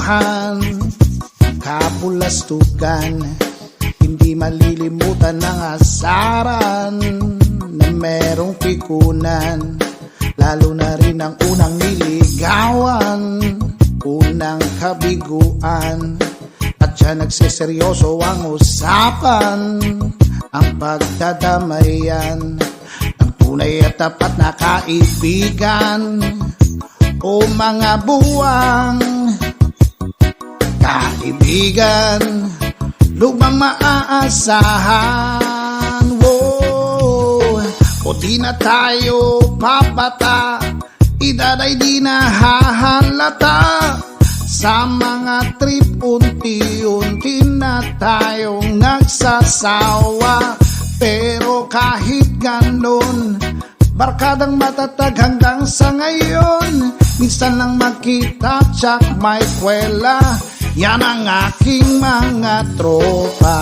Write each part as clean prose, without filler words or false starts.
tampuhan, kapulastugan. Hindi malilimutan ng asaran na merong pikunan. Lalo na rin ang unang niligawan, unang kabiguan. At siya nagseseryoso ang usapan, ang pagdadamayan ng tunay at tapat na kaibigan. O mga buwang kaibigan, lubang maaasahan. O di na tayo papata, edad ay di na hahalata. Sa mga trip unti-unti na tayong nagsasawa. Pero kahit ganon, barkadang matatag hanggang sa ngayon. Minsan lang magkita, tsak may kwela. Yan ang aking mga tropa.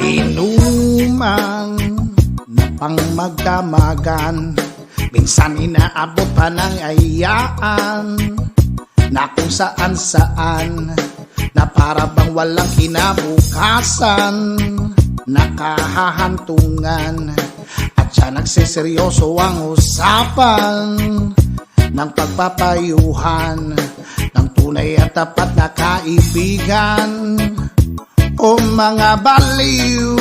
Inuman na pang magdamagan, minsan inaabot pa ng ayaan, na kung saan-saan, na para bang walang kinabukasan, nakahahantungan. At siya nagseseryoso ang usapan ng pagpapayuhan ng tunay at tapat na kaibigan. O mga baliw,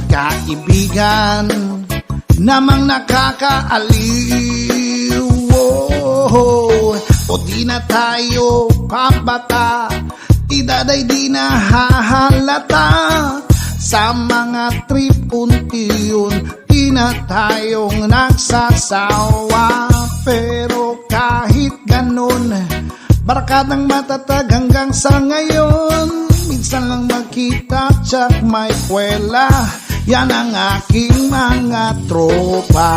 kaibigan, namang nakakaaliw. O di na tayo pabata, edad ay di na hahalata. Sa mga trip unti-unti na tayong nagsasawa. Pero kahit ganon, barkadang matatag hanggang sa ngayon. Minsan lang magkita, tsak may kwela. Yan ang aking mga tropa.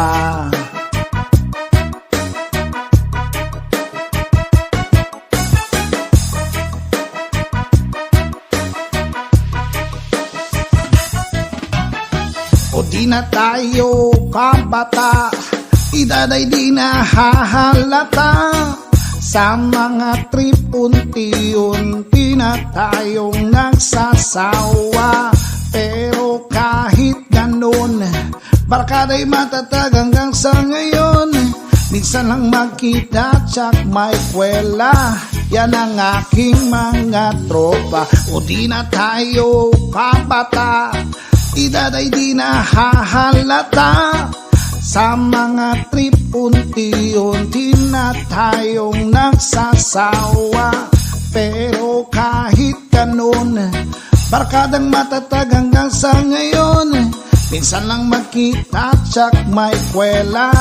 O di na tayo pabata, edad ay di na hahalata. Sa mga trip unti-unti na tayong nagsasawa. Pero kahit ganon, barkada'y matatag hanggang sa ngayon. Minsan lang magkita, tsak may kwela. Yan ang aking mga tropa. O di na tayo pabata, edad ay di na hahalata. Sa mga trip unti-unti na tayong nagsasawa. Pero kahit ganon, barkadang matatag hanggang sa ngayon. Minsan lang magkita, tsak may kwela.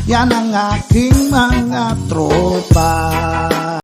Yan ang aking mga tropa.